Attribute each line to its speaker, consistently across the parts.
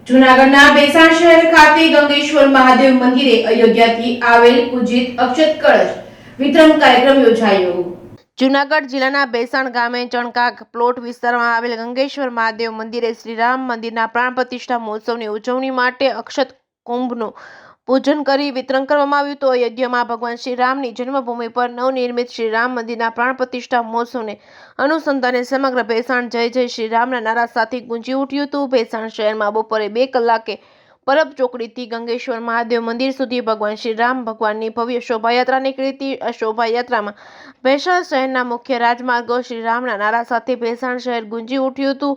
Speaker 1: જૂનાગઢના બેસાણ શહેર ખાતે ગંગેશ્વર મહાદેવ મંદિરે અયોધ્યાથી આવેલ પૂજિત અક્ષત કળશ વિતરણ કાર્યક્રમ યોજાયો। જૂનાગઢ જિલ્લાના બેસાણ ગામે ચણકા પ્લોટ વિસ્તારમાં આવેલ ગંગેશ્વર મહાદેવ મંદિરે શ્રી રામ મંદિરના પ્રાણ પ્રતિષ્ઠા મહોત્સવની ઉજવણી માટે અક્ષત કુંભનું પૂજન કરી વિતરણ કરવામાં આવ્યું। તો અયોધ્યામાં ભગવાન શ્રી રામની જન્મભૂમિ પર નવનિર્મિત શ્રી રામ મંદિરના પ્રાણ પ્રતિષ્ઠા મહોત્સવને અનુસંધાને સમગ્ર ભેસાણ જય જય શ્રી રામના નારા સાથે ગુંજી ઉઠ્યું હતું। ભેસાણ શહેરમાં બપોરે 2 કલાકે પરબ ચોકડીથી ગંગેશ્વર મહાદેવ મંદિર સુધી ભગવાન શ્રી રામ ભગવાનની ભવ્ય શોભાયાત્રા નીકળી હતી। આ શોભાયાત્રામાં ભેસાણ શહેરના મુખ્ય રાજમાર્ગો શ્રી રામના નારા સાથે ભેસાણ શહેર ગુંજી ઉઠ્યું હતું।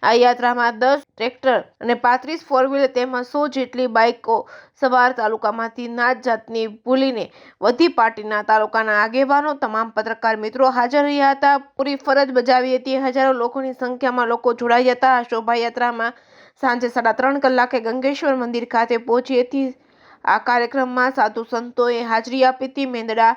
Speaker 1: આ યાત્રામાં 10 ટ્રેક્ટર અને 35 ફોર વ્હીલર તેમજ 100 જેટલી બાઇકો સવાર તાલુકામાંથી નાત જાતની ભૂલીને વધી પાર્ટીના તાલુકાના આગેવાનો તમામ પત્રકાર મિત્રો હાજર રહ્યા હતા। પૂરી ફરજ બજાવી હતી। હજારો લોકોની સંખ્યામાં લોકો જોડાયા હતા। આ શોભાયાત્રામાં સાંજે 3:30 કલાકે ગંગેશ્વર મંદિર ખાતે પહોંચી હતી। આ કાર્યક્રમમાં સાધુ સંતોએ હાજરી આપી હતી। મેંદડા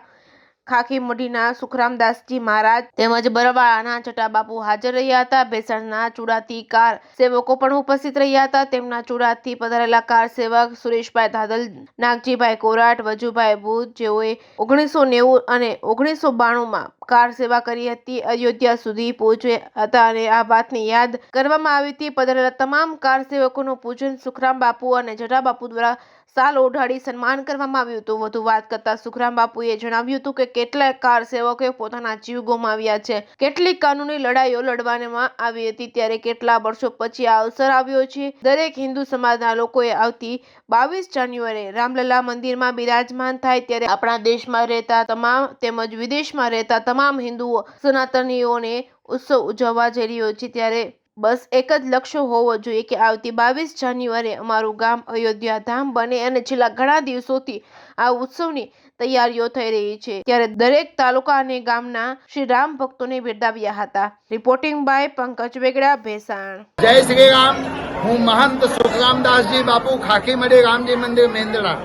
Speaker 1: ખાખી મઢીના સુખરામદાસજી મહારાજ તેમજ બરવાળાના જટાબાપુ હાજર રહ્યા હતા। ભેસાણના ચુડાથી કાર સેવકો પણ ઉપસ્થિત રહ્યા હતા। તેમના ચુડાથી પધારેલા કાર સેવક સુરેશભાઈ ધાદલ, નાગજીભાઈ કોરાટ, વજુભાઈ બુધ જેઓએ 1990 અને 1992માં કાર સેવા કરી હતી, અયોધ્યા સુધી પહોંચ્યા હતા અને આ વાતની યાદ કરવામાં આવી હતી। પધારેલા તમામ કાર સેવકોનું પૂજન સુખરામ બાપુ અને જટાબાપુ દ્વારા સાલ ઓઢાડી સન્માન કરવામાં આવ્યું હતું। વધુ વાત કરતા સુખરામ બાપુએ જણાવ્યું હતું કે કેટલાક કાર સેવકોએ પોતાના જીવ ગુમાવ્યા છે, કેટલીક કાનૂની લડાઈઓ લડવામાં આવી હતી, ત્યારે કેટલા વર્ષો પછી આ અવસર આવ્યો છે। દરેક હિન્દુ સમાજના લોકોએ આવતી 22 જાન્યુઆરીએ રામલલા મંદિરમાં બિરાજમાન થાય ત્યારે આપણા દેશમાં રહેતા તમામ તેમજ વિદેશમાં રહેતા તમામ હિન્દુઓ સનાતનીઓને ઉત્સવ ઉજવવા જઈ રહ્યો છે, ત્યારે બસ એક જ લક્ષ્ય હોવો જોઈએ કે આવતી 22 જાન્યુઆરીએ અમારું ગામ અયોધ્યા ધામ બને અને છેલ્લા ઘણા દિવસોથી આ ઉત્સવની તૈયારીઓ થઈ રહી છે, ત્યારે દરેક તાલુકા અને ગામના શ્રી રામ ભક્તોને બિરદાવ્યા હતા। Reporting by Pankaj Vegda, Bhesan.
Speaker 2: જય શ્રી રામ। હું મહંત સુખરામદાસજી બાપુ ખાખી મઢી રામજી મંદિર મેંદડા।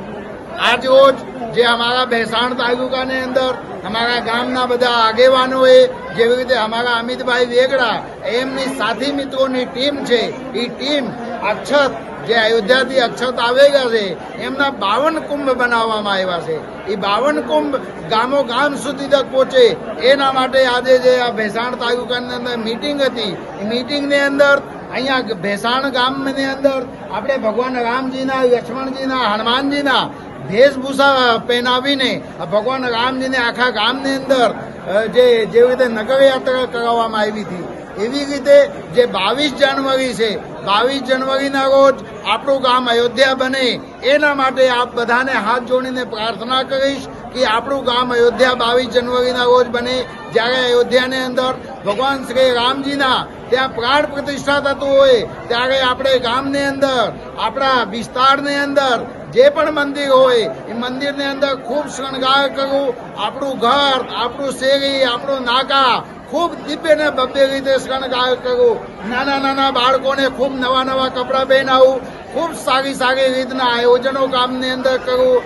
Speaker 2: આજ રોજ જે અમારા ભેસાણ તાલુકાની અંદર અમારા ગામના બધા આગેવાનોએ જેવી રીતે અમારા અમિતભાઈ વેગડા એમની સાથી મિત્રોની ટીમ છે, એ ટીમ અક્ષત જે અયોધ્યાથી અક્ષત આવેલા છે એમના 52 કુંભ બનાવવામાં આવ્યા છે। એ 52 કુંભ ગામો ગામ સુધી તક પહોંચે એના માટે આજે જે આ ભેસાણ તાલુકાની અંદર મિટિંગ હતી, એ મિટિંગની અંદર અહીંયા ભેસાણ ગામની અંદર આપણે ભગવાન રામજીના, લક્ષ્મણજીના, હનુમાનજીના વેશભૂષા પહેરાવીને ભગવાન રામજીને આખા ગામની અંદર જેવી રીતે નગર યાત્રા કરાવવામાં આવી હતી, એવી રીતે જે 22 જાન્યુઆરી છે, 22 જાન્યુઆરીના રોજ આપણું ગામ અયોધ્યા બને એના માટે આપ બધાને હાથ જોડીને પ્રાર્થના કરીશ કે આપણું ગામ અયોધ્યા 22 જાન્યુઆરીના રોજ બને, જ્યારે અયોધ્યાની અંદર ભગવાન શ્રી રામજીના ત્યાં પ્રાણ પ્રતિષ્ઠા થતું હોય ત્યારે આપણે ગામની અંદર આપણા વિસ્તારની અંદર જે પણ મંદિર હોય એ મંદિરની અંદર ખૂબ શણગાર કરવું, આપણું ઘર, આપણું શેરી, આપણું નાકા ખૂબ દિવ્ય ને ભવ્ય રીતે શણગાર કરવું, નાના નાના બાળકોને ખૂબ નવા નવા કપડાં પહેરાવવું, ખૂબ સારી સારી રીતના આયોજનો ગામની અંદર કરવું,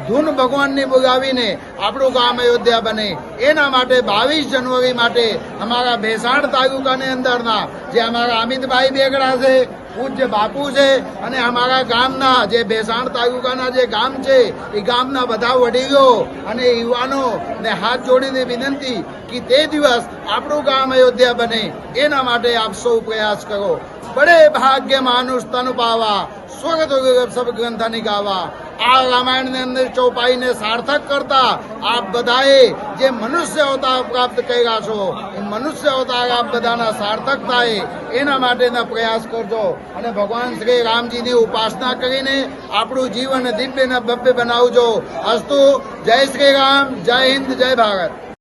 Speaker 2: ધૂન ભગવાનની બોલાવીને આપણું ગામ અયોધ્યા બને એના માટે 22 જાન્યુઆરી માટે અમારા ભેસાણ તાલુકાની અંદરના જે અમારા અમિતભાઈ બેગડા છે, પૂજ્ય બાપુ છે અને અમારા ગામના જે ભેસાણ તાલુકાના જે ગામ છે એ ગામના બધા વડીલો અને યુવાનો ને હાથ જોડીને વિનંતી કે તે દિવસ આપણું ગામ અયોધ્યા બને એના માટે આપ સૌ પ્રયાસ કરો। બડે ભાગ્ય માનુષ તન પાવા, સ્વર્ગ સબ ગ્રંથની ગાવા। આ રામાયણની અંદર ચોપાઈને સાર્થક કરતા આપ બધાએ જે મનુષ્ય અવતાર પ્રાપ્ત કર્યા છો એ મનુષ્ય અવતાર આપ બધાના સાર્થક થાય એના માટેના પ્રયાસ કરજો અને ભગવાન શ્રી રામજીની ઉપાસના કરીને આપણું જીવન દિવ્ય ને ભવ્ય બનાવજો। અસ્તુ। જય શ્રી રામ, જય હિન્દ, જય ભારત।